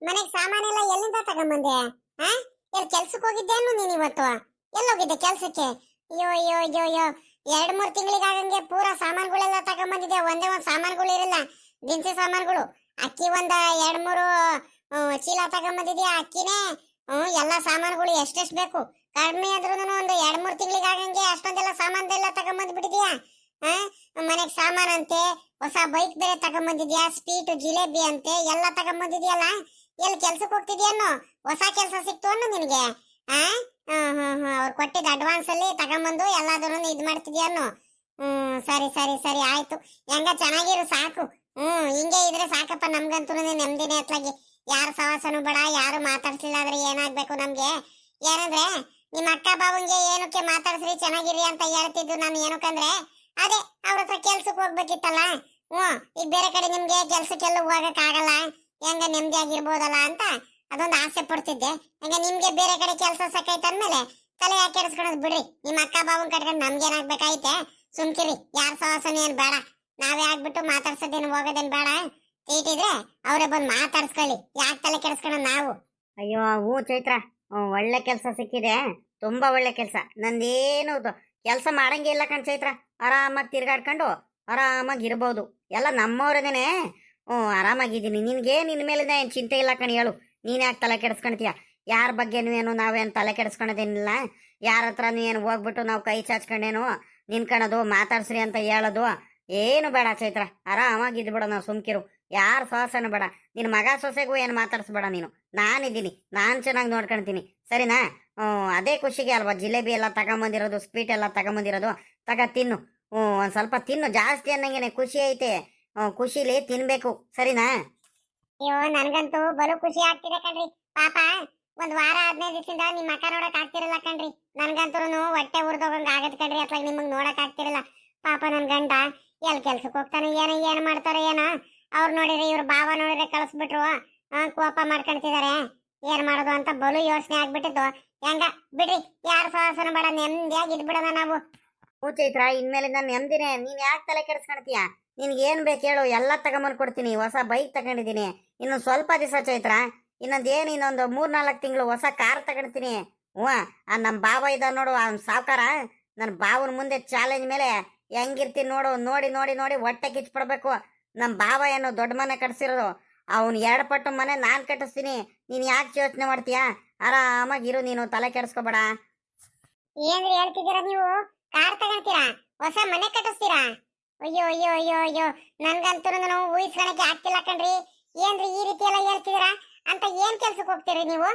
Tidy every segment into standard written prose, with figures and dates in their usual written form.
ಮನೆಗ್ ಸಾಮಾನೆಲ್ಲ ಎಲ್ಲಿಂದ ತಗೊಂಬಂದೆ? ಆ ಎಲ್ಲಿ ಕೆಲ್ಸಕ್ಕೆ ಹೋಗಿದ್ದೇನು ನೀನ್ ಇವತ್ತು? ಎಲ್ಲೋಗಿದ್ದೆ ಕೆಲ್ಸಕ್ಕೆ? ಅಯ್ಯೋ ಅಯ್ಯೋ ಅಯ್ಯೋ ಅಯ್ಯೋ, 2-3 ತಿಂಗಳಿಗಾಗಂಗೆ ಪೂರಾ ಸಾಮಾನುಗಳೆಲ್ಲ ತಗೊಂಬಂದಿದ್ದೆ. ಒಂದೇ ಒಂದ್ ಸಾಮಾನುಗಳು ಇರಲ್ಲ, ದಿನಸಿ ಸಾಮಾನುಗಳು. ಅಕ್ಕಿ ಒಂದ 2-3 ಚೀಲ ತಗೊಂಬಂದಿದ್ಯಾ ಅಕ್ಕಿನೇ. ಎಲ್ಲಾ ಸಾಮಾನುಗಳು ಎಷ್ಟೆಷ್ಟು ಬೇಕು, ಕಡಿಮೆ ಆದ್ರೂ ಒಂದು 2-3 ತಿಂಗಳಿಗಾಗಂಗೆ ಅಷ್ಟೊಂದೆಲ್ಲ ಸಾಮಾನೆಲ್ಲ ತಗೊಂಬಂದ್ಬಿಟ್ಟಿದ್ಯಾ. ಮನೆಗ್ ಸಾಮಾನ್ ಅಂತೆ, ಹೊಸ ಬೈಕ್ ಬೇರೆ ತಗೊಂಬಂದಿದ್ಯಾ, ಸ್ವೀಟ್ ಜಿಲೇಬಿ ಅಂತೆ ಎಲ್ಲ ತಗೊಂಬಂದಿದ್ಯಲ್ಲ. ಎಲ್ಲಿ ಕೆಲ್ಸಕ್ಕೆ ಹೋಗ್ತಿದ್ಯಾನು? ಹೊಸ ಕೆಲ್ಸ ಸಿಕ್ತು ಅನ್ನು ನಿನಗೆ? ಅವ್ರು ಕೊಟ್ಟಿದ್ದ ಅಡ್ವಾನ್ಸ್ ಅಲ್ಲಿ ತಗೊಂಬಂದು ಎಲ್ಲಾದ್ರೂ ಇದ್ ಮಾಡ್ತಿದ್ಯಾನು? ಸರಿ ಸರಿ ಸರಿ ಆಯ್ತು. ಹೆಂಗ ಚೆನ್ನಾಗಿರು ಸಾಕು. ಹಿಂಗೆ ಇದ್ರೆ ಸಾಕಪ್ಪ, ನಮ್ಗಂತೂ ನೆಮ್ಮದಿನೇ ಅತ್ಲಾಗಿ. ಯಾರು ಸವಾಸನು ಬೇಡ, ಯಾರು ಮಾತಾಡ್ಸಿಲ್ಲ ಅಂದ್ರೆ ಏನಾಗ್ಬೇಕು ನಮ್ಗೆ? ಏನಂದ್ರೆ ನಿಮ್ಮ ಅಕ್ಕ ಬಾವಂಗೆ ಏನಕ್ಕೆ ಮಾತಾಡ್ಸ್ರಿ ಚೆನ್ನಾಗಿರಿ ಅಂತ ಹೇಳ್ತಿದ್ದು ನಾನು. ಏನಕ್ಕಂದ್ರೆ ಅದೇ ಅವ್ರ ಹತ್ರ ಕೆಲ್ಸಕ್ಕೆ ಹೋಗ್ಬೇಕಿತ್ತಲ್ಲ. ಈಗ ಬೇರೆ ಕಡೆ ನಿಮ್ಗೆ ಕೆಲ್ಸಕ್ಕೆಲ್ಲ ಹೋಗಕ್ ಆಗಲ್ಲ, ಹೆಂಗ ನೆಮ್ಮದಿಯಾಗಿರ್ಬೋದಲ್ಲ ಅಂತ ಅದೊಂದು ಆಸೆ ಪಡ್ತಿದ್ದೆ. ಹಂಗ ನಿಮ್ಗೆ ಬೇರೆ ಕಡೆ ಕೆಲಸ ಸಾಕೈತಂದ್ಮೇಲೆ ತಲೆ ಯಾಕೆ ಕೆಡಿಸ್ಕೊಳೋದು ಬಿಡ್ರಿ. ನಿಮ್ಮ ಅಕ್ಕ ಬಾವನ್ ಕಟ್ಕೊಂಡು ನಮ್ಗೇನಾಗ್ಬೇಕಾಯ್ತೆ? ಸುಮ್ಕಿರಿ, ಯಾರ ಸವಾಸನ ಏನ್ ಬೇಡ. ನಾವೇ ಆಗ್ಬಿಟ್ಟು ಮಾತಾಡ್ಸೋದೇನು ಹೋಗೋದೇನ್ ಬೇಡ. ತೀಟಿದ್ರೆ ಅವರೇ ಬಂದು ಮಾತಾಡ್ಸ್ಕೊಳ್ಳಿ, ಯಾಕೆ ತಲೆ ಕೆಡಿಸ್ಕೊಳ್ಳೋದು ನಾವು? ಅಯ್ಯೋ ಹ್ಞೂ ಚೈತ್ರ, ಒಳ್ಳೆ ಕೆಲಸ ಸಿಕ್ಕಿದೆ, ತುಂಬಾ ಒಳ್ಳೆ ಕೆಲಸ. ನಂದೇನು ಕೆಲಸ ಮಾಡಂಗೆ ಇಲ್ಲ ಕಣ್ ಚೈತ್ರ. ಆರಾಮಾಗಿ ತಿರ್ಗಾಡ್ಕೊಂಡು ಆರಾಮಾಗಿ ಇರ್ಬೋದು. ಎಲ್ಲ ನಮ್ಮವ್ರದೇನೆ. ಆರಾಮಾಗಿದ್ದೀನಿ. ನಿನ್ಗೆ ನಿನ್ನ ಮೇಲಿಂದ ಏನು ಚಿಂತೆ ಇಲ್ಲ ಕಣ್. ಹೇಳು, ನೀನ್ ಯಾಕೆ ತಲೆ ಕೆಡಿಸ್ಕೊಳ್ತೀಯ? ಯಾರ ಬಗ್ಗೆನೂ ಏನು ನಾವೇನು ತಲೆ ಕೆಡಿಸ್ಕೊಳೋದೇನಿಲ್ಲ. ಯಾರ ಹತ್ರನೂ ಏನು ಹೋಗ್ಬಿಟ್ಟು ನಾವು ಕೈ ಚಾಚ್ಕೊಂಡೇನು ನಿನ್ಕಣದು ಮಾತಾಡ್ಸ್ರಿ ಅಂತ ಹೇಳೋದು ಏನು ಬೇಡ ಚೈತ್ರ. ಆರಾಮಾಗಿದ್ಬಿಡ, ನಾವು ಸುಮ್ಕಿರು. ಯಾರ ಸೊಸೆನೂ ಬೇಡ. ನಿನ್ನ ಮಗ ಸೊಸೆಗೂ ಏನು ಮಾತಾಡಿಸ್ಬೇಡ ನೀನು. ನಾನಿದ್ದೀನಿ, ನಾನು ಚೆನ್ನಾಗಿ ನೋಡ್ಕೊಳ್ತೀನಿ, ಸರಿನಾ? ಅದೇ ಖುಷಿಗೆ ಅಲ್ವಾ ಜಿಲೇಬಿ ಎಲ್ಲ ತಗೊಂಬಂದಿರೋದು, ಸ್ವೀಟ್ ಎಲ್ಲ ತಗೊಂಬಂದಿರೋದು. ತಿನ್ನು. ಒಂದು ಸ್ವಲ್ಪ ತಿನ್ನು, ಜಾಸ್ತಿ ಅನ್ನಂಗೆನೆ ಖುಷಿ ಐತೆ. ಖುಷಿಲಿ ತಿನ್ಬೇಕು, ಸರಿನಾ? ಅಯ್ಯೋ ನನ್ಗಂತೂ ಬಲು ಖುಷಿ ಆಗ್ತಿದೆ ಕಣ್ರಿ. ಪಾಪ 1 ವಾರ 15 ದಿವಸದಿಂದ ನಿಮ್ಮ ಅಕ್ಕ ನೋಡಕ್ ಆಗ್ತಿರಲ್ಲ ಕಣ್ರಿ. ನನ್ಗಂತೂ ಹೊಟ್ಟೆ ಉರ್ದೋಗಂಗ ಆಗತ್ ಕಣ್ರಿ. ಅತ್ಲಾಗ ನಿಮಗ್ ನೋಡಕ್ ಆಗ್ತಿರಲ್ಲ. ಪಾಪ ನನ್ ಗಂಡ ಎಲ್ ಕೆಲ್ಸಕ್ಕೆ ಹೋಗ್ತಾನೆ, ಏನ್ ಮಾಡ್ತಾರೋ ಏನೋ. ಅವ್ರು ನೋಡಿದ್ರೆ ಇವ್ರ ಭಾವ ನೋಡಿದ್ರೆ ಕಳಿಸ್ಬಿಟ್ರು, ಕೋಪ ಮಾಡ್ಕೊಂತಿದಾರೆ. ಏನ್ ಮಾಡೋದು ಅಂತ ಬಲು ಯೋಚನೆ ಆಗ್ಬಿಟ್ಟಿದ್ದು. ಹೆಂಗ ಬಿಡ್ರಿ, ಯಾರ ಸಹಸನ ಬೇಡ, ನೆಮ್ಮದಿಯಾಗಿ ಇದ್ಬಿಡೋಣ ನಾವು. ಹ್ಞೂ ಚೈತ್ರ, ಇನ್ಮೇಲಿಂದ ನೆಮ್ಮದಿನೇ. ನೀನ್ ಯಾಕೆ ತಲೆ ಕೆಡಿಸ್ಕೊಳ್ತೀಯ? ನಿನ್ಗೆ ಏನ್ ಬೇಕು ಹೇಳು, ಎಲ್ಲ ತಗೊಂಬಂದು ಕೊಡ್ತೀನಿ. ಹೊಸ ಬೈಕ್ ತಗೊಂಡಿದ್ದೀನಿ. ಇನ್ನು ಸ್ವಲ್ಪ ದಿವಸ ಚೈತ್ರ, ಇನ್ನೊಂದು 3-4 ತಿಂಗಳು ಹೊಸ ಕಾರ್ ತಗೊಂಡ್ತೀನಿ. ನಮ್ಮ ಬಾವ ಇದ್ದ ನೋಡು, ಅವ್ನ ಸಾವುಕಾರ. ನನ್ನ ಬಾವನ ಮುಂದೆ ಚಾಲೆಂಜ್ ಮೇಲೆ ಹೆಂಗಿರ್ತೀನಿ ನೋಡು. ನೋಡಿ ನೋಡಿ ನೋಡಿ ಹೊಟ್ಟೆ ಕಿಚ್ಬಿಡ್ಬೇಕು. ನಮ್ಮ ಬಾವ ಏನು ದೊಡ್ಡ ಮನೆ ಕಟ್ಸಿರೋದು, ಅವ್ನು 2 ಪಟ್ಟು ಮನೆ ನಾನು ಕಟ್ಟಿಸ್ತೀನಿ. ನೀನು ಯಾಕೆ ಯೋಚನೆ ಮಾಡ್ತೀಯಾ? ಆರಾಮಾಗಿರು ನೀನು, ತಲೆ ಕೆಡಿಸ್ಕೋಬೇಡ. ಏನ್ರಿ ಹೇಳ್ತಿದ್ದೀರಾ ನೀವು? ಕಾರ್ ತಗೊಂತೀರಾ, ಹೊಸ ಮನೆ ಕಟ್ಟಿಸ್ತೀರಾ? ಅಯ್ಯೋ ಅಯ್ಯೋ ಅಯ್ಯೋ ಅಯ್ಯೋ, ನನ್ಗಂತೂ ನಾವು ಊಹಿಸ್ಕೊಳಕ್ಕೆ ಆಗ್ತಿಲ್ಲ ಕಣ್ರಿ. ಏನ್ರಿ ಈ ರೀತಿ ಎಲ್ಲ ಹೇಳ್ತಿದ್ದೀರಾ? ಅಂತ ಏನ್ ಕೆಲ್ಸಕ್ಕೆ ಹೋಗ್ತೀರಿ ನೀವು?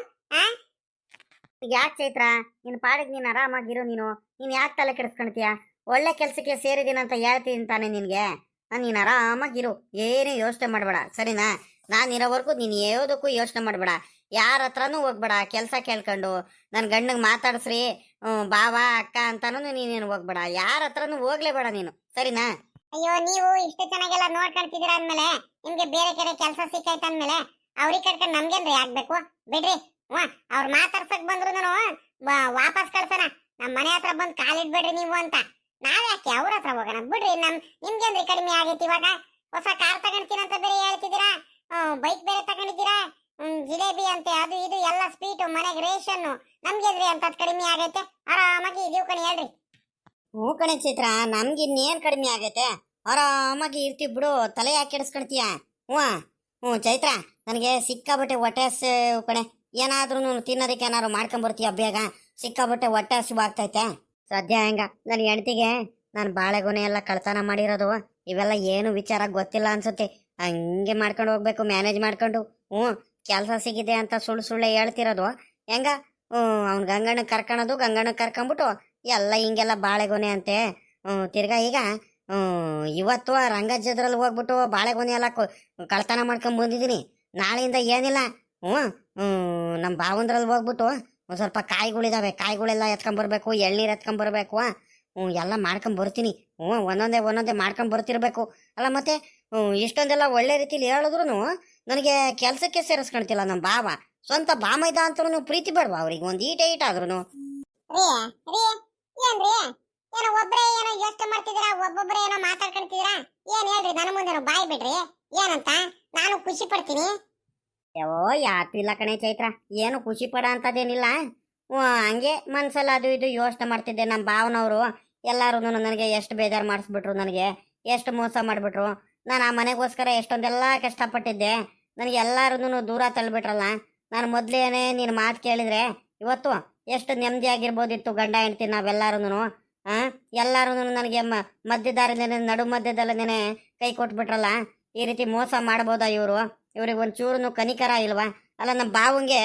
ಯಾಕೆ ಚೈತ್ರ, ನಿನ್ನ ಪಾಡಿಗೆ ನೀನು ಆರಾಮಾಗಿರು. ನೀನು ಯಾಕೆ ತಲೆ ಕೆಡಿಸ್ಕೊಳ್ತೀಯ? ಒಳ್ಳೆ ಕೆಲಸಕ್ಕೆ ಸೇರಿದ್ದೀನಿ ಅಂತ ಹೇಳ್ತೀನಿ ತಾನೆ ನಿನಗೆ. ನೀನು ಆರಾಮಾಗಿರು, ಏನೂ ಯೋಚನೆ ಮಾಡಬೇಡ, ಸರಿನಾ? ನಾನು ಇರೋವರೆಗೂ ನೀನು ಯಾವುದಕ್ಕೂ ಯೋಚನೆ ಮಾಡಬೇಡ. ಯಾರ ಹತ್ರನೂ ಹೋಗ್ಬೇಡ. ಕೆಲಸ ಕೇಳ್ಕೊಂಡು ನನ್ನ ಗಂಡಗೆ ಮಾತಾಡಿಸ್ರಿ ಬಾವ ಅಕ್ಕ ಅಂತಾನು ನೀನೇನು ಹೋಗ್ಬೇಡ. ಯಾರ ಹತ್ರನೂ ಹೋಗ್ಲೇಬೇಡ ನೀನು, ಸರಿನಾ? ಅಯ್ಯೋ, ನೀವು ಇಷ್ಟು ಚೆನ್ನಾಗೆಲ್ಲ ನೋಡ್ಕೊಳ್ತಿದ್ದೀರಾ ಅಂದ್ಮೇಲೆ, ನಿಮ್ಗೆ ಬೇರೆ ಕಡೆ ಕೆಲಸ ಸಿಕ್ಕೈತೆ ಅಂದ್ಮೇಲೆ ಅವ್ರಿಗೆ ಕಟ್ಕೊಂಡು ನಮ್ಗೇನ್ರಿ ಆಗ್ಬೇಕು? ಬಿಡ್ರಿ. ಅವ್ರು ಮಾತಾಡ್ಸಕ್ ಬಂದ್ರು ವಾಪಸ್ ಕಳ್ಸೋಣ. ನಮ್ಮ ಮನೆ ಹತ್ರ ಬಂದು ಕಾಲಿಡ್ಬೇಡ್ರಿ ನೀವು ಅಂತ. ನಾವ್ಯಾಕೆ ಅವ್ರ ಹತ್ರ ಹೋಗೋಣ? ಬಿಡ್ರಿ. ನಿಮ್ಗೇನ್ರಿ ಕಡಿಮೆ ಆಗೈತಿ? ಇವಾಗ ಹೊಸ ಕಾರ್ ತಗೊಂಡ್ತೀನಿ ಅಂತ ಬೇರೆ ಹೇಳ್ತಿದ್ದೀರಾ, ಬೈಕ್ ಬೇರೆ ತಗೊಂಡಿದ್ದೀರಾ, ಜಿಲೇಬಿ ಅಂತೆ, ಅದು ಇದು ಎಲ್ಲ ಸ್ವೀಟು, ಮನೆಗೆ ರೇಷನ್. ನಮ್ಗೇನ್ರಿ ಅಂತ ಕಡಿಮೆ ಆಗೈತೆ? ಆರಾಮಾಗಿ ಇದೀವ್ ಕಣಿ, ಹೇಳ್ರಿ. ಹ್ಞೂ ಕಣೆ ಚೈತ್ರ, ನಮ್ಗೆ ಇನ್ನೇನು ಕಡಿಮೆ ಆಗೈತೆ? ಆರಾಮಾಗಿ ಇರ್ತೀವಿ ಬಿಡು, ತಲೆ ಯಾಕೆ ಕೆಡಿಸ್ಕೊಳ್ತೀಯ? ಹ್ಞೂ ಚೈತ್ರ, ನನಗೆ ಸಿಕ್ಕಾಬಟ್ಟೆ ಹೊಟ್ಟೆ ಹಸು ಕಣೆ. ಏನಾದ್ರೂ ತಿನ್ನೋದಕ್ಕೆ ಏನಾದ್ರು ಮಾಡ್ಕೊಂಬರ್ತೀಯ ಬೇಗ? ಸಿಕ್ಕಾಬಟ್ಟೆ ಹೊಟ್ಟೆ ಹಸಿವಾಗ್ತೈತೆ. ಸದ್ಯ ಹೆಂಗ ನನ್ನ ಹೆಂಡ್ತಿಗೆ ನಾನು ಬಾಳೆಗೊನೆ ಎಲ್ಲ ಕಳ್ತನ ಮಾಡಿರೋದು, ಇವೆಲ್ಲ ಏನು ವಿಚಾರ ಗೊತ್ತಿಲ್ಲ ಅನ್ಸುತ್ತೆ. ಹಂಗೆ ಮಾಡ್ಕೊಂಡು ಹೋಗ್ಬೇಕು, ಮ್ಯಾನೇಜ್ ಮಾಡ್ಕೊಂಡು. ಕೆಲಸ ಸಿಗಿದೆ ಅಂತ ಸುಳ್ಳೆ ಹೇಳ್ತಿರೋದು ಹೆಂಗ? ಅವ್ನು ಗಂಗಣ್ಣ ಕರ್ಕೊಂಬಿಟ್ಟು ಎಲ್ಲ ಹಿಂಗೆಲ್ಲ ಬಾಳೆಗೊನೆ ಅಂತೆ. ತಿರ್ಗಾ ಈಗ ಇವತ್ತು ರಂಗಜ್ಜದ್ರಲ್ಲಿ ಹೋಗ್ಬಿಟ್ಟು ಬಾಳೆಗೊನೆ ಎಲ್ಲ ಕಳ್ತನ ಮಾಡ್ಕೊಂಡ್ ಬಂದಿದ್ದೀನಿ. ನಾಳೆಯಿಂದ ಏನಿಲ್ಲ, ನಮ್ಮ ಭಾವಂದ್ರಲ್ಲಿ ಹೋಗ್ಬಿಟ್ಟು ಒಂದು ಸ್ವಲ್ಪ ಕಾಯಿಗಳಿದಾವೆ, ಕಾಯಿಗಳೆಲ್ಲ ಎತ್ಕೊಂಬರ್ಬೇಕು, ಎಳ್ನೀರು ಎತ್ಕೊಂಬರ್ಬೇಕು. ಎಲ್ಲ ಮಾಡ್ಕೊಂಬರ್ತೀನಿ. ಒಂದೊಂದೇ ಮಾಡ್ಕೊಂಬರ್ತಿರ್ಬೇಕು ಅಲ್ಲ. ಮತ್ತೆ ಇಷ್ಟೊಂದೆಲ್ಲ ಒಳ್ಳೆ ರೀತಿಲಿ ಹೇಳಿದ್ರು ನನಗೆ ಕೆಲಸಕ್ಕೆ ಸೇರಿಸ್ಕೊಳ್ತಿಲ್ಲ ನಮ್ಮ ಬಾವ. ಸ್ವಂತ ಬಾಮೈದ ಅಂತ ಪ್ರೀತಿ ಬೇಡವಾ ಅವ್ರಿಗೆ? ಒಂದು ಈಟ ಆದ್ರೂ ಏನೋ ಒಬ್ಬರೇ ಏನೋ ಯೋಚನೆ ಮಾಡ್ತಿದ್ದೀರಾ, ಒಬ್ಬೊಬ್ಬರೇ ಏನೋ ಮಾತಾಡ್ಕೊಂತಿದ್ದೀರಾ. ಏನ್ ಹೇಳ್ರಿ, ನನ್ನ ಮುಂದೆ ಬಾಯ್ ಬಿಡ್ರಿ. ಏನಂತ ನಾನು ಖುಷಿ ಪಡ್ತೀನಿ. ಯಾವ ಯಾತು ಇಲ್ಲ ಕಣೆ ಚೈತ್ರ, ಏನು ಖುಷಿ ಪಡ ಅಂತದೇನಿಲ್ಲ. ಹಂಗೆ ಮನ್ಸಲ್ಲಿ ಅದು ಇದು ಯೋಚನೆ ಮಾಡ್ತಿದ್ದೆ. ನಮ್ಮ ಭಾವನವರು ಎಲ್ಲಾರು ನನಗೆ ಎಷ್ಟು ಬೇಜಾರು ಮಾಡಿಸ್ಬಿಟ್ರು, ನನಗೆ ಎಷ್ಟು ಮೋಸ ಮಾಡಿಬಿಟ್ರು. ನಾನು ಆ ಮನೆಗೋಸ್ಕರ ಎಷ್ಟೊಂದೆಲ್ಲ ಕಷ್ಟಪಟ್ಟಿದ್ದೆ, ನನಗೆ ಎಲ್ಲರೂ ದೂರ ತಳ್ಳಿಬಿಟ್ರಲ್ಲ. ನಾನು ಮೊದಲೇನೆ ನಿನ್ನ ಮಾತು ಕೇಳಿದ್ರೆ ಇವತ್ತು ಎಷ್ಟು ನೆಮ್ಮದಿಯಾಗಿರ್ಬೋದಿತ್ತು ಗಂಡ ಹೆಂಡ್ತಿ ನಾವೆಲ್ಲರೂ. ಎಲ್ಲರೂ ನನಗೆ ಮಧ್ಯದಾರಿನೇ ನಡು ಮಧ್ಯದಲ್ಲೇ ಕೈ ಕೊಟ್ಬಿಟ್ರಲ್ಲ. ಈ ರೀತಿ ಮೋಸ ಮಾಡ್ಬೋದಾ ಇವರು? ಇವ್ರಿಗೆ ಒಂಚೂರು ಕನಿಕರ ಇಲ್ವಾ? ಅಲ್ಲ ನಮ್ಮ ಬಾವಂಗೆ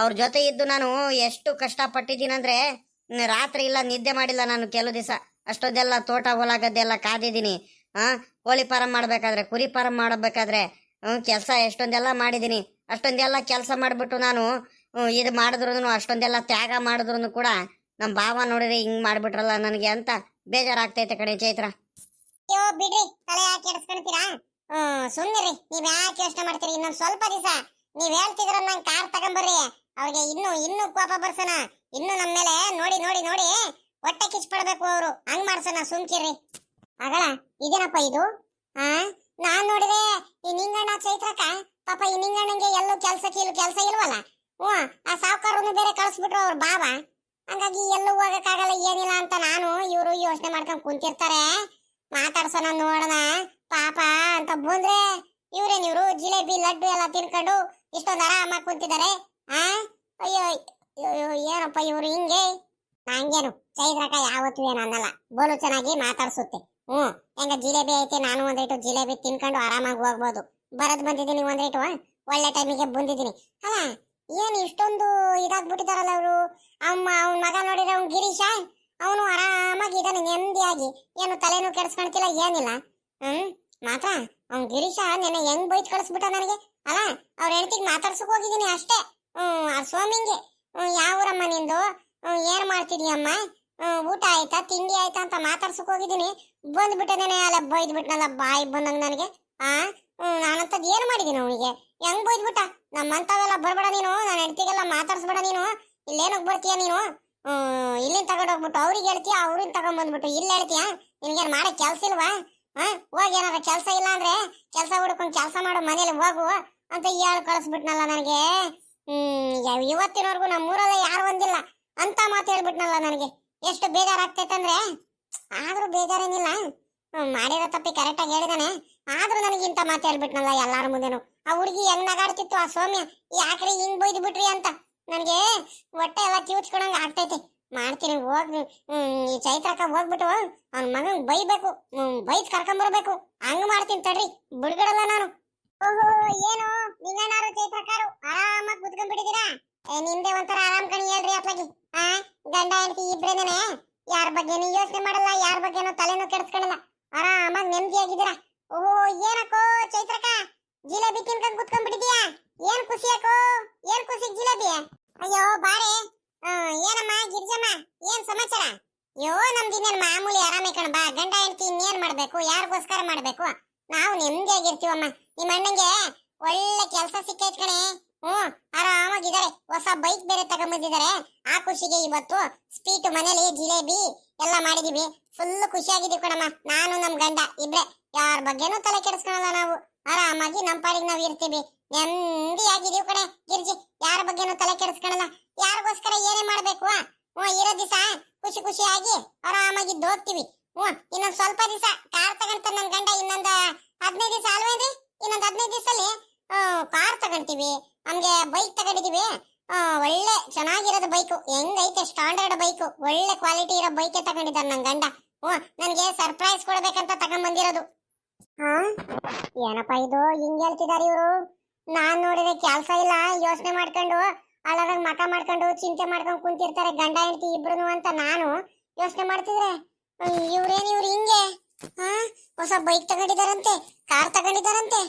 ಅವ್ರ ಜೊತೆ ಇದ್ದು ನಾನು ಎಷ್ಟು ಕಷ್ಟಪಟ್ಟಿದ್ದೀನಂದ್ರೆ ರಾತ್ರಿ ಇಲ್ಲ ನಿದ್ದೆ ಮಾಡಿಲ್ಲ ನಾನು ಕೆಲವು ದಿವಸ. ಅಷ್ಟೊಂದೆಲ್ಲ ತೋಟ ಹೊಲ ಗದ್ದೆಲ್ಲ ಕಾದಿದ್ದೀನಿ. ಕೋಳಿ ಫಾರಂ ಮಾಡಬೇಕಾದ್ರೆ, ಕುರಿ ಫಾರಂ ಮಾಡಬೇಕಾದ್ರೆ ಕೆಲಸ ಎಷ್ಟೊಂದೆಲ್ಲ ಮಾಡಿದ್ದೀನಿ. ಅಷ್ಟೊಂದೆಲ್ಲ ಕೆಲಸ ಮಾಡಿಬಿಟ್ಟು ನಾನು ಇದು ಮಾಡಿದ್ರು, ಅಷ್ಟೊಂದೆಲ್ಲ ತ್ಯಾಗ ಮಾಡಿದ್ರು ಕೂಡ ನಮ್ಮ ಭಾವ ನೋಡಿದ್ರೆ ಹಿಂಗೆ ಮಾಡಿಬಿಟ್ರಲ್ಲ ನನಗೆ ಅಂತ ಬೇಜಾರಾಗ್ತೈತೆ ಕಣೆ ಚೈತ್ರ. ಅಯ್ಯೋ ಬಿಡ್ರಿ, ತಲೆ ಯಾಕೆ ಕೆಡಿಸ್ಕೊಳ್ತೀರಾ? ಸುಮ್ಮನಿರಿ, ನೀವ್ ಯಾಕೆ ಯೋಚನೆ ಮಾಡ್ತೀರಿ? ಇನ್ನೊಂದ್ ಸ್ವಲ್ಪ ದಿವಸ ನೀವ್ ಹೇಳ್ತಿದ್ರ ನಂಗೆ ಕಾರ್ ತಗೊಂಬರ್ರಿ, ಅವ್ರಿಗೆ ಇನ್ನು ಕೋಪ ಬರ್ಸೋಣ. ಇನ್ನು ನಮ್ಮ ಮೇಲೆ ನೋಡಿ ನೋಡಿ ನೋಡಿ ಹೊಟ್ಟೆ ಕಿಚ್ಪಡ್ಬೇಕು ಅವರು, ಹಂಗ್ ಮಾಡ್ಸೋಣ. ಸುಮ್ಕಿರ್ರಿ. ಆಗಲ್ಲ ಇದೇನಪ್ಪ ಇದು? ನಾನ್ ನೋಡಿದ್ರೆ ಈ ನಿಂಗಣ್ಣ ಚೈತ್ರಕ್ಕ ಪಾಪ ಈ ನಿಂಗಣ್ಣಂಗೆ ಎಲ್ಲೂ ಕೆಲಸ ಇಲ್ವಲ್ಲ. ಆ ಸಾವುಕಾರನ್ನು ಬೇರೆ ಕಳಿಸ್ಬಿಟ್ರು ಅವ್ರ ಬಾಬಾ. ಹಂಗಾಗಿ ಎಲ್ಲೂ ಹೋಗಕ್ಕಾಗಲ್ಲ, ಏನಿಲ್ಲ ಅಂತ ನಾನು ಇವರು ಯೋಚನೆ ಮಾಡ್ಕೊಂಡ್ ಕುಂತಿರ್ತಾರೆ. ಮಾತಾಡ್ಸೋಣ ನೋಡೋಣ ಪಾಪ ಅಂತ ಬಂದ್ರೆ ಇವ್ರು ಜಿಲೇಬಿ ಲಡ್ಡು ಎಲ್ಲ ತಿನ್ಕೊಂಡು ಇಷ್ಟೊಂದು ಆರಾಮಾಗಿ ಕುಂತಿದ್ದಾರೆ. ಅಯ್ಯೋ ಅಯ್ಯೋ, ಏನಪ್ಪ ಇವ್ರು ಹಿಂಗೆ? ನಂಗೇನು ಚೈತ್ರಕ್ಕ ಯಾವತ್ತೂ ಏನು ಅನ್ನಲ್ಲ, ಬೋಲು ಚೆನ್ನಾಗಿ ಮಾತಾಡ್ಸುತ್ತೆ. ಹೆಂಗ ಜಿಲೇಬಿ ಐತೆ, ನಾನು ಒಂದೈಟು ಜಿಲೇಬಿ ತಿನ್ಕೊಂಡು ಆರಾಮಾಗಿ ಹೋಗ್ಬೋದು. ಬರದ್ ಬಂದಿದ್ದೀನಿ ಒಂದೈಟು, ಒಳ್ಳೆ ಟೈಮಿಗೆ ಬಂದಿದ್ದೀನಿ. ಅಲ್ಲ ಏನು ಇಷ್ಟೊಂದು ಇದಾಗ್ಬಿಟ್ಟಿದಾರಲ್ಲ ಅವರು. ಅವ್ನ ಮಗ ನೋಡಿದ್ರೆ ಅವ್ನು ಗಿರೀಶ, ಅವನು ಆರಾಮಾಗಿ ಇದ್ದಾನೆ ನೆಮ್ಮದಿಯಾಗಿ, ಏನು ತಲೆನೂ ಕೆಡಿಸ್ಕೊಳ್ತಿಲ್ಲ ಏನಿಲ್ಲ. ಮಾತ್ರ ಅವ್ನ್ ಗಿರೀಶ ನೆನ್ನೆ ಹೆಂಗ್ ಬೈತ್ ಕಳಿಸ್ಬಿಟ್ಟ ನನಗೆ. ಅಲ್ಲ ಅವ್ರ ಹೆಂಡತಿಗೆ ಮಾತಾಡ್ಸಕ್ ಹೋಗಿದ್ದೀನಿ ಅಷ್ಟೇ. ಆ ಸ್ವಾಮಿಂಗೆ ಯಾವ ಊರಮ್ಮ ನಿಂದು, ಏನ್ ಮಾಡ್ತಿದೀಯಮ್ಮ, ಊಟ ಆಯ್ತಾ ತಿಂಡಿ ಆಯ್ತಾ ಅಂತ ಮಾತಾಡ್ಸಕ್ ಹೋಗಿದ್ದೀನಿ. ಬಂದ್ಬಿಟ್ಟನೇನೆ ಅಲ್ಲ ಬೈದ್ಬಿಟ್ನಲ್ಲ ಬಾಯಿ ಬಂದಂಗ ನನಗೆ. ನಾನಂತದ್ ಏನ್ ಮಾಡಿದೀನಿ ಅವನಿಗೆ? ಹೆಂಗ್ ಬೈದ್ಬಿಟ್ಟ? ನಮ್ಮಂತವೆಲ್ಲ ಬರ್ಬೇಡ ನೀನು, ನನ್ನ ಹೆಂಡತಿಗೆಲ್ಲ ಮಾತಾಡ್ಸ್ಬೇಡ ನೀನು, ಇಲ್ಲೇನಕ್ ಬರ್ತೀಯ ನೀನು? ಇಲ್ಲಿಂದ ತಗೊಂಡೋಗ್ಬಿಟ್ಟು ಅವ್ರಿಗೆ ಹೇಳ್ತೀಯ, ಅವ್ರಿಂದ ತಗೊಂಡ್ ಬಂದ್ಬಿಟ್ಟು ಇಲ್ಲಿ ಹೇಳ್ತೀಯ? ನಿನ್ಗೇನ್ ಮಾಡಕ್ ಕೆಲ್ಸ ಇಲ್ವಾ? ಹೋಗಿ ಏನಾರ ಕೆಲ್ಸ ಇಲ್ಲ ಅಂದ್ರೆ ಕೆಲ್ಸ ಹುಡ್ಕೊಂಡು ಕೆಲಸ ಮಾಡೋ ಮನೇಲಿ ಹೋಗು ಅಂತ ಹೇಳಿ ಕಳಿಸ್ಬಿಟ್ನಲ್ಲ ನನಗೆ. ಇವತ್ತಿನವರೆಗೂ ನಮ್ಮೂರಲ್ಲೇ ಯಾರು ಒಂದಿಲ್ಲ ಅಂತ ಮಾತು ಹೇಳ್ಬಿಟ್ನಲ್ಲ ನನಗೆ. ಎಷ್ಟು ಬೇಜಾರಾಗ್ತೈತಂದ್ರೆ, ಆದ್ರೂ ಬೇಜಾರೇನಿಲ್ಲ, ಮಾಡಿರೋ ತಪ್ಪಿ ಕರೆಕ್ಟಾಗಿ ಹೇಳಿದಾನೆ. ಆದ್ರೂ ನನಗೆ ಇಂಥ ಮಾತು ಹೇಳ್ಬಿಟ್ನಲ್ಲ ಎಲ್ಲಾರ ಮುಂದೆನು. ಆ ಹುಡುಗಿ ಹೆಂಗ್ ನಗಾಡ್ತಿತ್ತು ಆ ಸೌಮ್ಯ, ಯಾಕ್ರಿ ಹಿಂಗ್ ಬೈದ್ ಬಿಟ್ರಿ ಅಂತ ನನಗೆ ಹೊಟ್ಟೆ ಎಲ್ಲ ಕಿವುಚ್ಕೊಳಂಗ ಆಗ್ತೈತಿ. ಮಾಡ್ತೀನಿ ಹೋಗ್, ಈ ಚೈತ್ರಕ್ಕ ಹೋಗ್ಬಿಟ್ಟು ಅವ್ನ ಮಗನ್ ಬೈಬೇಕು, ಬೈದ್ ಕರ್ಕೊಂಬರ್ಬೇಕು. ಹಂಗ ಮಾಡ್ತೀನಿ ತಡ್ರಿ, ಬಿಡ್ಗಡಲ್ಲ ನಾನು. ಓಹೋ, ಏನು ನಿಂಗಣ್ಣಾರು ಚೈತ್ರಕ್ಕಾರು ಆರಾಮಾಗಿ ಕುತ್ಕೊಂಡ್ಬಿಟ್ಟಿದ್ದೀರಾ? ನಿಮ್ದೆ ಒಂಥರ ಆರಾಮ್ ಕಣಿ ಹೇಳ್ರಿ ಅತ್ಲಾಗಿ. ಗಂಡ ಹೆಂಡತಿ ಇಬ್ರೇನೆ, ಯಾರ ಬಗ್ಗೆನೂ ಯೋಚನೆ ಮಾಡಲ್ಲ, ಯಾರ ಬಗ್ಗೆನೂ ತಲೆನೂ ಕೆಡಿಸ್ಕೊಳಲ್ಲ, ಆರಾಮಾಗಿ ನೆಮ್ಮದಿಯಾಗಿದ್ದೀರಾ. ಓಹೋ, ಏನಕ್ಕೋ ಚೈತ್ರಕ್ಕ ಜಿಲೇಬಿ ತಿನ್ಕೊಂಡ್ ಕುತ್ಕೊಂಡ್ಬಿಟ್ಟಿದ್ಯಾ? ಏನ್ ಖುಷಿ ಯಾಕೋ? ಏನ್ ಖುಷಿ ಜಿಲೇಬಿ? ಅಯ್ಯೋ ಬಾರೆ. ಏನಮ್ಮ ಗಿರ್ಜಮ್ಮ, ಏನ್ ಸಮಾಚಾರ? ಅಯ್ಯೋ ನಮ್ದು ಇನ್ನೇನ್ ಮಾಮೂಲಿ ಆರಾಮೇ ಕಣ ಬಾ. ಗಂಡ ಹೆಂಡತಿ ಇನ್ನೇನ್ ಮಾಡ್ಬೇಕು, ಯಾರಿಗೋಸ್ಕರ ಮಾಡ್ಬೇಕು? ನಾವು ನೆಮ್ಮದಿಯಾಗಿರ್ತೀವಮ್ಮ. ನಿಮ್ಮ ಅಣ್ಣಂಗೆ ಒಳ್ಳೆ ಕೆಲಸ ಸಿಕ್ಕೈತ್ ಕಣೆ. ಆರಾಮಾಗಿದ್ದಾರೆ, ಹೊಸ ಬೈಕ್ ಬೇರೆ ತಗೊಂಬಂದಿದ್ದಾರೆ. ಆ ಖುಷಿಗೆ ಇವತ್ತು ಸ್ವೀಟ್ ಮನೇಲಿ ಜಿಲೇಬಿ ಎಲ್ಲ ಮಾಡಿದೀವಿ. ಫುಲ್ ಖುಷಿಯಾಗಿದ್ದೀವಿ ಕಣಮ್ಮ, ನಾನು ನಮ್ ಗಂಡ ಇಬ್ರೆ. ಯಾರ ಬಗ್ಗೆನೂ ತಲೆ ಕೆಡಿಸ್ಕೊಳಲ್ಲ ನಾವು, ಆರಾಮಾಗಿ ನಮ್ಮ ಪಾಡಿಗೆ ನಾವು ಇರ್ತೀವಿ, ನೆಮ್ಮದಿಯಾಗಿದೀವಿ ಕಣೆ ಗಿರ್ಜಿ. ಯಾರ ಬಗ್ಗೆನೂ ತಲೆ ಕೆಡಿಸ್ಕೊಳಲ್ಲ, ಯಾರಿಗೋಸ್ಕರ ಏನೇ ಮಾಡ್ಬೇಕು. ಇರೋ ದಿವಸ ಖುಷಿ ಖುಷಿಯಾಗಿ ಆರಾಮಾಗಿದ್ದು ಹೋಗ್ತೀವಿ. ಇನ್ನೊಂದ್ ಸ್ವಲ್ಪ ದಿವಸ ಕಾರ್ ತಗೊಂತ ನನ್ ಗಂಡ. ಇನ್ನೊಂದ್ 15 ದಿವಸ ಅಲ್ವೇನ್ರಿ? ಇನ್ನೊಂದ್ 15 ದಿವಸಲ್ಲಿ ಕಾರ್ ತಗೊಂತೀವಿ. ನಮ್ಗೆ ಬೈಕ್ ತಗೊಂಡಿದೀವಿ, ಒಳ್ಳೆ ಚೆನ್ನಾಗಿರೋದು ಬೈಕು. ಹೆಂಗೈತೆ ಸ್ಟ್ಯಾಂಡರ್ಡ್ ಬೈಕು, ಒಳ್ಳೆ ಕ್ವಾಲಿಟಿ ಇರೋ ಬೈಕೆ ತಗೊಂಡಿದ್ದಾರೆ ನನ್ ಗಂಡ. ನನ್ಗೆ ಸರ್ಪ್ರೈಸ್ ಕೊಡ್ಬೇಕಂತ ತಗೊಂಡ್ ಬಂದಿರೋದು. ಏನಪ್ಪಾ ಇದು ಹಿಂಗ್ ಹೇಳ್ತಿದಾರೆ ಇವರು? ನಾನ್ ನೋಡಿದ್ರೆ ಕೆಲ್ಸ ಇಲ್ಲ, ಯೋಚನೆ ಮಾಡ್ಕೊಂಡು ಅಲ್ಲದಾಗ ಮಕ ಮಾಡ್ಕೊಂಡು ಚಿಂತೆ ಮಾಡ್ಕೊಂಡು ಕುಂತಿರ್ತಾರೆ ಗಂಡ ಹೆಂಡತಿ ಇಬ್ರು ಅಂತ ನಾನು ಯೋಚನೆ ಮಾಡ್ತಿದ್ರೆ, ಇವ್ರು ಹಿಂಗೆ ಹೊಸ ಬೈಕ್ ತಗೊಂಡಿದಾರಂತೆ, ಕಾರ್ ತಗೊಂಡಿದಾರಂತೆ.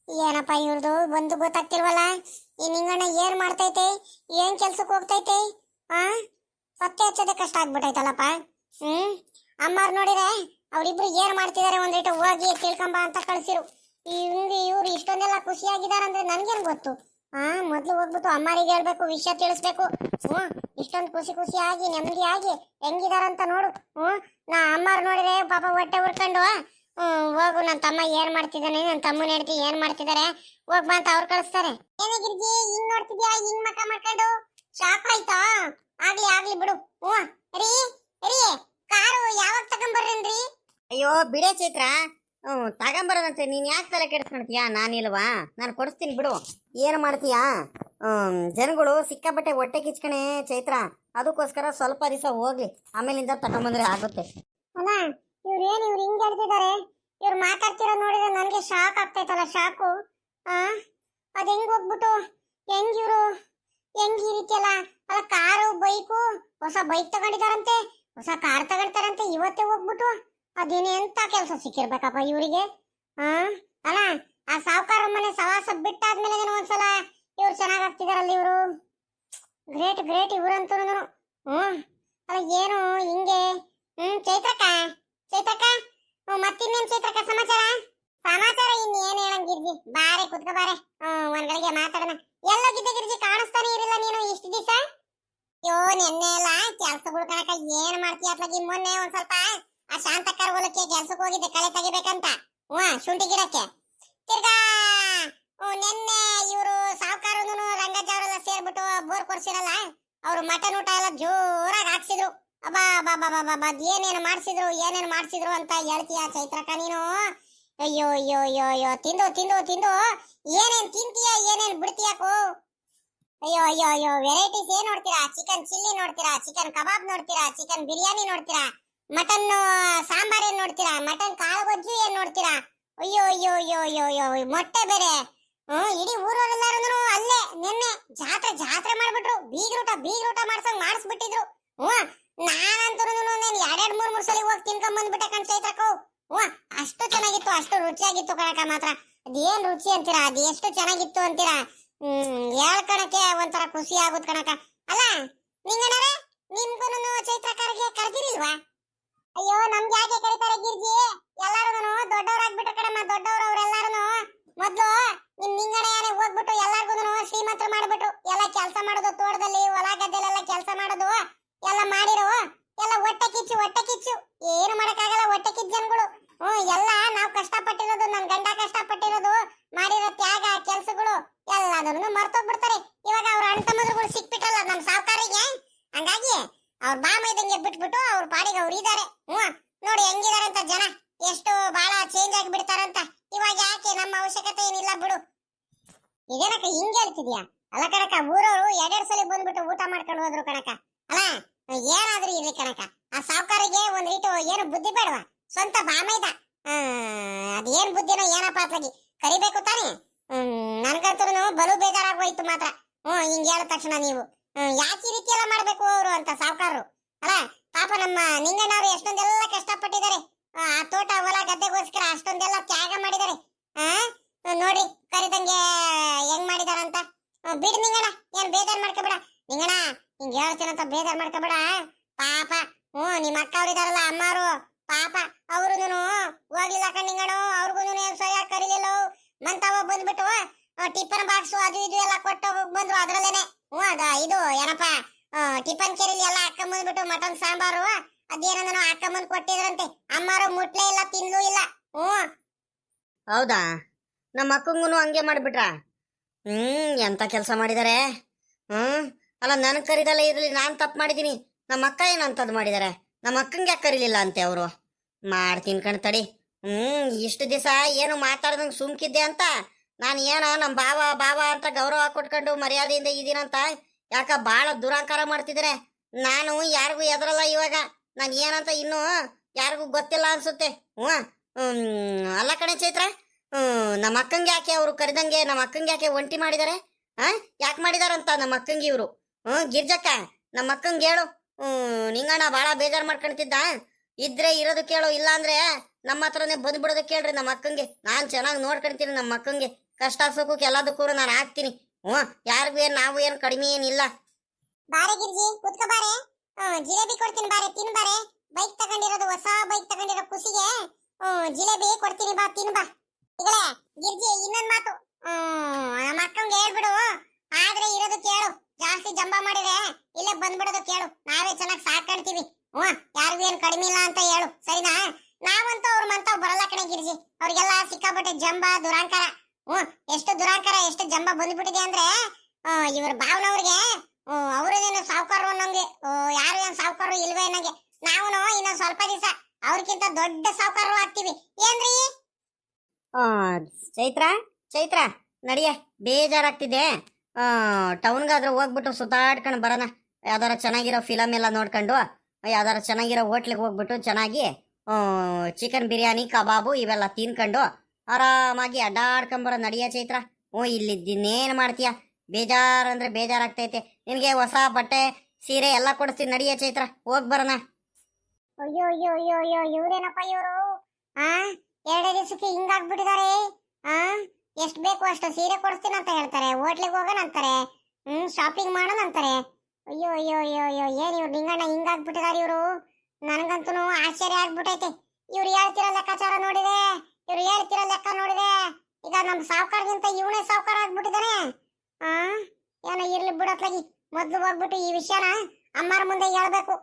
ಏನಪ್ಪಾ ಇವ್ರದು ಒಂದು ಗೊತ್ತಾಗ್ತಿಲ್ವಲ್ಲ. ಈ ನಿಂಗಣ್ಣ ಏನ್ ಮಾಡ್ತೈತೆ, ಏನ್ ಕೆಲ್ಸಕ್ಕೆ ಹೋಗ್ತೈತೆ? ಪತ್ತೆ ಹಚ್ಚೋದೇ ಕಷ್ಟ ಆಗ್ಬಿಟ್ಟೈತಲ್ಲಪ್ಪ. ಅಮ್ಮಾರ್ ನೋಡಿದ್ರೆ ಅವ್ರಿಬ್ರು ಏನ್ ಮಾಡ್ತಿದಾರೆ ಒಂದಿಟ್ಟು ಹೋಗಿ ತಿಳ್ಕೊಂಬ ಅಂತ ಕಳ್ಸಿರು. ಇವ್ರು ಇಷ್ಟೊಂದೆಲ್ಲ ಖುಷಿಯಾಗಿದಾರಂದ್ರೆ ನನ್ಗೇನ್ ಗೊತ್ತು? ಮೊದ್ಲು ಹೋಗ್ಬಿಟ್ಟು ಅಮ್ಮಾರಿಗೆ ಹೇಳ್ಬೇಕು, ವಿಷಯ ತಿಳಿಸ್ಬೇಕು. ಇಷ್ಟೊಂದು ಖುಷಿಯಾಗಿ ನೆಮ್ಮದಿಯಾಗಿ ಹೆಂಗಿದಾರಂತ ನೋಡು. ನಾ ಅಮ್ಮಾರು ನೋಡಿದ್ರೆ ಪಾಪ ಹೊಟ್ಟೆ ಉರ್ಕೊಂಡು ಹೋಗು, ನನ್ನ ತಮ್ಮ ಏನ್ ಮಾಡ್ತಿದ್ದಾನೆ, ನನ್ನ ತಮ್ಮನ ಹೆಂಡತಿ ಏನ್ ಮಾಡ್ತಿದ್ದಾರೆ, ಹೋಗ್ ಬಾ ಅಂತ ಅವ್ರು ಕಳಿಸ್ತಾರೆ. ಏನೇ ಗಿರ್ಜಿ ಹಿಂಗ್ ನೋಡ್ತಿದ್ಯಾ, ಹಿಂಗ್ ಮಕ್ಕ ಮಾಡ್ಕೊಂಡು? ಶಾಕ್ ಆಯ್ತಾ? ಆಗ್ಲಿ ಆಗ್ಲಿ ಬಿಡು. ರೀ ರೀ, ಕಾರು ಯಾವಾಗ ತಗೊಂಬರ್ರೇನ್ರಿ? ಅಯ್ಯೋ ಬಿಡೆ ಚೈತ್ರ, ತಗೊಂಬರೋದಂತೆ. ನೀನ್ ಯಾಕೆ ತಲೆ ಕೆಡಿಸ್ಕೊಳ್ತೀಯಾ? ನಾನಿಲ್ವಾ, ನಾನು ಕೊಡಿಸ್ತೀನಿ ಬಿಡು. ಏನು ಮಾಡ್ತೀಯಾ? ಜನಗಳು ಸಿಕ್ಕಾಪಟ್ಟೆ ಹೊಟ್ಟೆ ಕಿಚ್ಕಣೆ ಚೈತ್ರ, ಅದಕ್ಕೋಸ್ಕರ ಸ್ವಲ್ಪ ದಿವಸ ಹೋಗ್ಲಿ, ಆಮೇಲಿಂದ ತಗೊಂಬಂದ್ರೆ ಆಗುತ್ತೆ. ಅಲ್ಲ ಇವ್ರು ಹಿಂಗ್ ಹೇಳ್ತಿದ್ದಾರೆ, ಇವ್ರು ಮಾತಾಡ್ತಿರೋ ನೋಡಿದ್ರೆ ನನಗೆ ಶಾಕ್ ಆಗ್ತೈತಲ್ಲ, ಶಾಕು. ಅದ್ ಹೆಂಗ್ ಹೋಗ್ಬಿಟ್ಟು ಹೆಂಗ್ ಇವ್ರು ಹೆಂಗ್ ಈ ರೀತಿ ಅಲ್ಲ ಕಾರು ಬೈಕು, ಹೊಸ ಬೈಕ್ ತಗೊಂಡಿದಾರಂತೆ, ಹೊಸ ಕಾರ್ ತಗೊಂಡ್ತಾರಂತೆ, ಇವತ್ತೇ ಹೋಗ್ಬಿಟ್ಟು ಅದೇನು ಎಂತ ಕೆಲಸ ಸಿಕ್ಕಿರ್ಬೇಕಪ್ಪ ಇವರಿಗೆ. ಅಲ್ಲ ಆ ಸಾವುಕಾರ ಮನೆ ಸವಾಸ ಬಿಟ್ಟಾದ್ಮೇಲೆ ಒಂದ್ಸಲ ಇವ್ರು ಚೆನ್ನಾಗಾಗ್ತಿದಾರಲ್ಲ ಇವ್ರು. ಗ್ರೇಟ್ ಗ್ರೇಟ್ ಇವ್ರಂತೂ. ಅಲ್ಲ ಏನು ಹಿಂಗೆ? ಚೈತ್ರಕ್ಕ ಚೈತ್ರಕ್ಕ, ಮತ್ತಿನ್ನೇನ್ ಚೈತ್ರಕ್ಕ ಸಮಾಚಾರ? ಸಮಾಚಾರ ಇನ್ನೇನ್ ಹೇಳಂಗಿರ್ಜಿ, ಬಾರೆ ಕುತ್ಕ ಬಾರೆ, ಒಂದ್ಗಳಿಗೆ ಮಾತಾಡೋಣ. ಎಲ್ಲೋಗಿದ್ದೆ ಗಿರ್ಜಿ, ಕಾಣಿಸ್ತಾನೆ ಇರಲಿಲ್ಲ ನೀನು ಇಷ್ಟು ದಿವಸ. ಅಯ್ಯೋ ನೆನ್ನೆ ಎಲ್ಲ ಕೆಲ್ಸಗಳು ಕಣಕ, ಏನ್ ಮಾಡ್ತೀಯ ಅತ್ಲಾಗಿ. ಮೊನ್ನೆ ಒಂದ್ ಸ್ವಲ್ಪ ಆ ಶಾಂತಕ್ಕರ ಹೊಲಕ್ಕೆ ಕೆಲ್ಸಕ್ಕೆ ಹೋಗಿದ್ದೆ, ಕಳೆ ತೆಗಿಬೇಕಂತ. ಶುಂಠಿ ಗಿಡಕ್ಕೆ. ತಿರ್ಗಾ ನೆನ್ನೆ ಇವರು ಸಾವುಕಾರನು ರಂಗಜ್ಜ ಅವರೆಲ್ಲ ಸೇರ್ಬಿಟ್ಟು ಬೋರ್ ಕೊಡ್ಸಿರಲ್ಲ, ಅವ್ರು ಮಟನ್ ಊಟ ಎಲ್ಲ ಜೋರಾಗಿ ಹಾಕ್ಸಿದ್ರು. ಅಬ್ಬಾ ಬಾಬಾ ಬಾಬಾ, ಏನೇನು ಮಾಡ್ಸಿದ್ರು ಅಂತ ಹೇಳ್ತೀಯ ಚೈತ್ರಕ್ಕ ನೀನು? ಅಯ್ಯೋ ಅಯ್ಯೋ ಅಯ್ಯೋ ಅಯ್ಯೋ, ತಿಂದು ತಿಂದು ತಿಂದು ಏನೇನ್ ತಿಂತೀಯ, ಏನೇನ್ ಬಿಡ್ತೀಯಾಕೋ? ಅಯ್ಯೋ ಅಯ್ಯೋ ಅಯ್ಯೋ, ವೆರೈಟೀಸ್ ಏನ್ ನೋಡ್ತೀರಾ? ಚಿಕನ್ ಚಿಲ್ಲಿ ನೋಡ್ತೀರಾ, ಚಿಕನ್ ಕಬಾಬ್ ನೋಡ್ತೀರಾ, ಚಿಕನ್ ಬಿರಿಯಾನಿ ನೋಡ್ತೀರಾ, ಮಟನ್ ಸಾಂಬಾರ್ ಏನ್ ನೋಡ್ತೀರಾ, ಮಟನ್ ಕಾಳು ಗೊಜ್ಜು ಏನ್ ನೋಡ್ತೀರಾ? ಅಯ್ಯೋ ಅಯ್ಯೋ ಅಯ್ಯೋ ಅಯ್ಯೋ ಅಯ್ಯೋ, ಮೊಟ್ಟೆ ಬೇರೆ. ಇಡೀ ಊರವರೆಲ್ಲರೂ ಅಲ್ಲೇ ನಿನ್ನೆ ಜಾತ್ರೆ ಮಾಡ್ಬಿಟ್ರು. ಬೀಗ್ರೂಟ ಮಾಡಿಸ್ಬಿಟ್ಟಿದ್ರು. ನಾನಂತೂ ಎರಡೆರಡು ಮೂರ್ ಸಲ ಹೋಗಿ ತಿನ್ಕೊಂಡ್ ಬಂದ್ಬಿಟ್ಟೆ ಕಣ್ ಚೈತ್ರಕ್ಕೂ. ಅಷ್ಟು ಚೆನ್ನಾಗಿತ್ತು, ಅಷ್ಟು ರುಚಿಯಾಗಿತ್ತು ಕಣಕ. ಮಾತ್ರ ಅದೇನ್ ರುಚಿ ಅಂತೀರಾ, ಅದ್ ಎಷ್ಟು ಚೆನ್ನಾಗಿತ್ತು ಅಂತೀರಾ? ಹೇಳ್ಕಣಕ್ಕೆ ಒಂಥರ ಖುಷಿ ಆಗುತ್ ಕಣಕ. ಅಲ್ಲ ನಿಂಗನರೆ, ನಿಮ್ಗೂ ಚೈತ್ರಕಾರಿಗೆ ಕರೆದಿರಿಲ್ವಾ? ಅಯ್ಯೋ ನಮ್ಗೆ ಯಾಕೆ ಕರೀತಾರೆ ಗಿರ್ಜಿ? ಎಲ್ಲಾರು ದೊಡ್ಡವರಾಗ್ಬಿಟ್ರು ಕಣಮ್ಮ, ದೊಡ್ಡವ್ರು ಅವ್ರೆಲ್ಲಾರು. ಮೊದ್ಲು ನಿಂಗಣೆಯಾನೆ ಹೋಗ್ಬಿಟ್ಟು ಎಲ್ಲಾರ್ಗು ಶ್ರೀಮಂತರು ಮಾಡ್ಬಿಟ್ರು. ಎಲ್ಲ ಕೆಲಸ ಮಾಡೋದು, ತೋಟದಲ್ಲಿ ಹೊಲ ಗದ್ದೆಲೆಲ್ಲ ಕೆಲಸ ಮಾಡೋದು ಎಲ್ಲ ಮಾಡಿರೋ, ಎಲ್ಲ ಹೊಟ್ಟೆ ಕಿಚ್ಚು. ಏನು ಮಾಡಕ್ಕಾಗಲ್ಲ, ಹೊಟ್ಟೆ ಕಿಚ್ಚು ಜನಗಳು. ಎಲ್ಲ ನಾವ್ ಕಷ್ಟಪಟ್ಟಿರೋದು, ನನ್ ಗಂಡ ಕಷ್ಟಪಟ್ಟಿರೋದು, ಮಾಡಿರೋ ತ್ಯಾಗ ಕೆಲಸಗಳು ಎಲ್ಲದನ್ನು ಮರ್ತೋಗ್ಬಿಡ್ತಾರೆ. ಇವಾಗ ಅವ್ರ ಅಣ್ಣ ತಮ್ಮಂದ್ರುಗಳು ಸಿಕ್ಬಿಟ್ರಲ್ಲ ನಮ್ ಸಾವುಕಾರಿಗೆ, ಹಂಗಾಗಿ ಅವ್ರ ಬಾಮೈದಂಗೆ ಬಿಟ್ಬಿಟ್ಟು ಅವ್ರ ಪಾಡಿಗೆ ಅವ್ರು ಇದಾರೆ. ನೋಡಿ ಹೆಂಗಿದಾರಂತ ಜನ, ಎಷ್ಟು ಬಹಳ ಚೇಂಜ್ ಆಗಿ ಬಿಡ್ತಾರಂತ. ಇವಾಗ ಯಾಕೆ ನಮ್ಮ ಅವಶ್ಯಕತೆ ಏನಿಲ್ಲ ಬಿಡು. ಇದೇನಕ್ಕ ಹಿಂಗ್ ಹೇಳ್ತಿದ್ಯಾ? ಅಲ್ಲ ಕಣಕ, ಊರವರು ಎರಡೆರಡು ಸಲ ಬಂದ್ಬಿಟ್ಟು ಊಟ ಮಾಡ್ಕೊಂಡು ಹೋದ್ರು ಕಣಕ. ಅಲ್ಲ ಏನಾದ್ರೂ ಇರ್ಲಿ ಕಣಕ, ಆ ಸಾವುಕಾರಿಗೆ ಒಂದ್ ರೀಟು ಏನು ಬುದ್ಧಿ ಬೇಡವಾ? ಸ್ವಂತ ಬಾಮೈದ ಅದೇನ್ ಬುದ್ಧಿನೋ ಏನಪ್ಪ ಅತ್ಲಾಗಿ ಕರಿಬೇಕು ತಾನೆ. ನನ್ಗಂತೂ ಬಲು ಬೇಜಾರಾಗೋಯ್ತು ಮಾತ್ರ. ಹಿಂಗ್ ಹೇಳಿದ ತಕ್ಷಣ ನೀವು ಯಾಕೆ ಈ ರೀತಿ ಎಲ್ಲ ಮಾಡ್ಬೇಕು ಅವರು ಅಂತ ಸಾವುಕಾರರು. ಅಲ್ಲ ಪಾಪ ನಮ್ಮ ನಿಂಗಣ್ಣವ್ರು ಎಷ್ಟೊಂದೆಲ್ಲ ಕಷ್ಟಪಟ್ಟಿದ್ದಾರೆ, ಆ ತೋಟ ಹೊಲ ಗದ್ದೆಗೋಸ್ಕರ ಅಷ್ಟೊಂದೆಲ್ಲ ತ್ಯಾಗ ಮಾಡಿದ್ದಾರೆ. ನೋಡಿ ಕರಿದಂಗೆ ಹೆಂಗ್ ಮಾಡಿದಾರಂತ. ಬಿಡ್ ನಿಂಗಣ, ಏನ್ ಬೇಜಾರ್ ಮಾಡ್ಕೋಬೇಡ ನಿಂಗಣ, ಹಿಂಗ್ ಹೇಳ್ತೀನಂತ ಬೇಜಾರ್ ಮಾಡ್ಕೋಬೇಡ ಪಾಪ. ನಿಮ್ಮ ಅಕ್ಕ ಅವ್ರಿದಾರಲ್ಲ ಅಮ್ಮಾರು, ಪಾಪ ಅವ್ರುನು ಹೋಗ್ಲಿಲ್ಲ ಕಣ್ಣಿಂಗಣ, ಅವ್ರಿಗೂ ಸರಿಯಾಗಿ ಕರೀಲಿಲ್ಲ. ಮಂತಾವ ಬಂದ್ಬಿಟ್ಟು ಟಿಫನ್ ಬಾಕ್ಸ್ ಅದು ಇದು ಎಲ್ಲ ಕೊಟ್ಟು ಬಂದ್ರು. ಅದ್ರಲ್ಲೇನೆ ಇದು ಏನಪ್ಪ ಟಿಫನ್ ಕೇರಿಲಿ ಎಲ್ಲ ಹಾಕೊಂಬಂದ್ಬಿಟ್ಟು ಮಟನ್ ಸಾಂಬಾರು ಅದೇನೋ ಹಾಕೊಂಬಂದ್ ಕೊಟ್ಟಿದ್ರಂತೆ. ಅಮ್ಮಾರು ಮುಟ್ಲೇ ಇಲ್ಲ, ತಿನ್ಲೂ ಇಲ್ಲ. ಹೌದಾ? ನಮ್ಮ ಅಕ್ಕಂಗೂ ಹಂಗೆ ಮಾಡ್ಬಿಟ್ರ? ಎಂತ ಕೆಲಸ ಮಾಡಿದಾರೆ. ಅಲ್ಲ ನನಗೆ ಕರಿದಲ್ಲ ಇರಲಿ, ನಾನು ತಪ್ಪು ಮಾಡಿದ್ದೀನಿ. ನಮ್ಮ ಅಕ್ಕ ಏನಂತದ್ ಮಾಡಿದಾರೆ, ನಮ್ಮ ಅಕ್ಕಂಗೆ ಯಾಕೆ ಕರೀಲಿಲ್ಲ ಅಂತೆ ಅವರು? ಮಾಡ್ತೀನಿ ಕಣ್ತಡಿ. ಇಷ್ಟು ದಿವಸ ಏನು ಮಾತಾಡ್ದಂಗೆ ಸುಮ್ಕಿದ್ದೆ ಅಂತ ನಾನು ಏನೋ ನಮ್ಮ ಬಾವ ಅಂತ ಗೌರವ ಕೊಟ್ಕೊಂಡು ಮರ್ಯಾದೆಯಿಂದ ಇದೀನಂತ ಯಾಕ ಭಾಳ ದುರಾಂಕಾರ ಮಾಡ್ತಿದ್ರೆ. ನಾನು ಯಾರಿಗೂ ಎದರಲ್ಲ ಇವಾಗ, ನಾನು ಏನಂತ ಇನ್ನೂ ಯಾರಿಗೂ ಗೊತ್ತಿಲ್ಲ ಅನ್ಸುತ್ತೆ. ಅಲ್ಲ ಕಣೆ ಚೈತ್ರ, ನಮ್ಮ ಅಕ್ಕಂಗೆ ಯಾಕೆ ಅವರು ಕರೆದಂಗೆ ನಮ್ಮ ಅಕ್ಕಂಗೆ ಯಾಕೆ ಒಂಟಿ ಮಾಡಿದ್ದಾರೆ? ಯಾಕೆ ಮಾಡಿದಾರಂತ ನಮ್ಮ ಅಕ್ಕಂಗೆ ಇವರು? ಗಿರ್ಜಕ್ಕ, ನಮ್ಮ ಅಕ್ಕಂಗೆ ಹೇಳು, ನಿಂಗಣ್ಣ ಭಾಳ ಬೇಜಾರು ಮಾಡ್ಕೊಳ್ತಿದ್ದ, ಇದ್ರೆ ಇರೋದು ಕೇಳು, ಇಲ್ಲ ಅಂದ್ರೆ ನಮ್ಮ ಹತ್ರನೇ ಬಂದ್ಬಿಡೋದು ಕೇಳ್ರಿ ನಮ್ಮ ಅಕ್ಕಂಗೆ. ನಾನು ಚೆನ್ನಾಗಿ ನೋಡ್ಕೊಳ್ತೀನಿ ನಮ್ಮ ಅಕ್ಕಂಗೆ, ಕಷ್ಟ ಸುಖಕ್ಕೆ ಎಲ್ಲದಕ್ಕೂ ನಾನು ಹಾಕ್ತೀನಿ. ಯಾರಿಗೂ ಏನು ನಾವು ಏನು ಕಡಿಮೆ ಏನಿಲ್ಲ. ಬಾರೆ ಗಿರ್ಜಿ ಕುತ್ಕ ಬಾರೆ, ಜಿಲೇಬಿ ಕೊಡ್ತೀನಿ ಬಾರೆ, ತಿನ್ ಬಾರೆ. ಬೈಕ್ ತಗೊಂಡಿರೋದು, ಹೊಸ ಬೈಕ್ ತಗೊಂಡಿರೋ ಖುಷಿಗೆ ಜಿಲೇಬಿ ಕೊಡ್ತೀನಿ, ಬಾ ತಿನ್ ಬಾ. ಈಗಲೇ ಗಿರ್ಜಿ ಇನ್ನೊಂದ್ ಮಾತು, ನಮ್ಮ ಅಕ್ಕಂಗೆ ಹೇಳ್ಬಿಡು, ಆದ್ರೆ ಇರೋದು ಕೇಳು, ಜಾಸ್ತಿ ಜಂಬ ಮಾಡಿದ್ರೆ ಇಲ್ಲೇ ಬಂದ್ಬಿಡೋದು ಕೇಳು, ನಾವೇ ಚೆನ್ನಾಗಿ ಸಾಕೊಂತೀವಿ. ಯಾರಿಗೂ ಏನ್ ಕಡಿಮೆ ಇಲ್ಲ ಅಂತ ಹೇಳು, ಸರಿನಾ? ನಾವಂತೂ ಅವ್ರ ಮಂತಾವ್ ಬರಲ್ಲ ಕಣೆ ಗಿರ್ಜಿ. ಅವ್ರಿಗೆಲ್ಲ ಸಿಕ್ಕಾಪಟ್ಟೆ ಜಂಬ ದುರಾಂಕಾರ. ಎಷ್ಟು ದುರಾಂಕಾರ ಎಷ್ಟು ಜಂಬ ಬಂದ್ಬಿಟ್ಟಿದೆ ಅಂದ್ರೆ ಇವ್ರ ಭಾವನವ್ರಿಗೆ ಅವ್ರದೇನು ಸಾವುಕಾರರು ಅನ್ನೋಂಗೆ, ಯಾರು ಏನ್ ಸಾವುಕಾರರು ಇಲ್ವೇ ಅನ್ನಂಗೆ. ನಾವು ಇನ್ನೊಂದ್ ಸ್ವಲ್ಪ ದಿವಸ ಅವ್ರಕ್ಕಿಂತ ದೊಡ್ಡ ಸಾವುಕಾರರು ಆಗ್ತೀವಿ ಏನ್ರಿ? ಆ, ಚೈತ್ರ ಚೈತ್ರ ನಡಿಯ, ಬೇಜಾರಾಗ್ತಿದೆ. ಟೌನ್ಗಾದ್ರೂ ಹೋಗ್ಬಿಟ್ಟು ಸುತ್ತಾಡ್ಕೊಂಡು ಬರೋಣ. ಯಾವ್ದಾರ ಚೆನ್ನಾಗಿರೋ ಫಿಲಮ್ ಎಲ್ಲ ನೋಡ್ಕೊಂಡು ಯಾವ್ದಾರ ಚೆನ್ನಾಗಿರೋ ಹೋಟ್ಲಿಗೆ ಹೋಗ್ಬಿಟ್ಟು ಚೆನ್ನಾಗಿ ಚಿಕನ್ ಬಿರಿಯಾನಿ ಕಬಾಬು ಇವೆಲ್ಲ ತಿನ್ಕೊಂಡು ಆರಾಮಾಗಿ ಅಡ್ಡಾಡ್ಕೊಂಬರೋ ನಡಿಯ ಚೈತ್ರ. ಇಲ್ಲಿದ್ದೇನೇನು ಮಾಡ್ತೀಯ? ಬೇಜಾರಂದ್ರೆ ಬೇಜಾರಾಗ್ತೈತೆ. ನಿನಗೆ ಹೊಸ ಬಟ್ಟೆ ಸೀರೆ ಎಲ್ಲ ಕೊಡಿಸ್ತೀನಿ ನಡಿಯ ಚೈತ್ರ, ಹೋಗ್ ಬರೋಣ. ಅಯ್ಯೋ ಅಯ್ಯೋ ಅಯ್ಯೋ ಅಯ್ಯೋ ಇವ್ರೇನಪ್ಪ ಇವರು? ಆ 2 ದಿವಸಕ್ಕೆ ಹಿಂಗಾಗ್ಬಿಟ್ಟಿದ್ದಾರೆ. ಆ ಎಷ್ಟ್ ಬೇಕು ಅಷ್ಟು ಸೀರೆ ಕೊಡಿಸ್ತೀನಿ ಅಂತ ಹೇಳ್ತಾರೆ, ಹೋಟ್ಲಿಗೆ ಹೋಗೋಣ ಅಂತಾರೆ, ಶಾಪಿಂಗ್ ಮಾಡೋಣ ಅಂತಾರೆ. ಅಯ್ಯೋ ಅಯ್ಯೋ ಅಯ್ಯೋ ಅಯ್ಯೋ ಏನ್ ಇವ್ರು ನಿಂಗಣ್ಣ ಹಿಂಗಾಗ್ಬಿಟ್ಟಿದ್ದಾರೆ ಇವರು? ನನಗಂತೂ ಆಶ್ಚರ್ಯ ಆಗ್ಬಿಟ್ಟೈತೆ. ಇವ್ರು ಹೇಳ್ತಿರೋ ಲೆಕ್ಕಾಚಾರ ನೋಡಿದೆ, ಇವ್ರು ಹೇಳ್ತಿರೋ ಲೆಕ್ಕ ನೋಡಿದೆ, ಈಗ ನಮ್ ಸಾವುಕಾರಗಿಂತ ಇವನೇ ಸಾವುಕಾರ ಆಗ್ಬಿಟ್ಟಿದ್ದಾನೆ. ಆ ಏನೋ ಇರ್ಲಿ ಬಿಡತ್ಲಾಗಿ, ಮೊದ್ಲು ಹೋಗ್ಬಿಟ್ಟು ಈ ವಿಷಯನ ಅಮ್ಮರ ಮುಂದೆ ಹೇಳ್ಬೇಕು.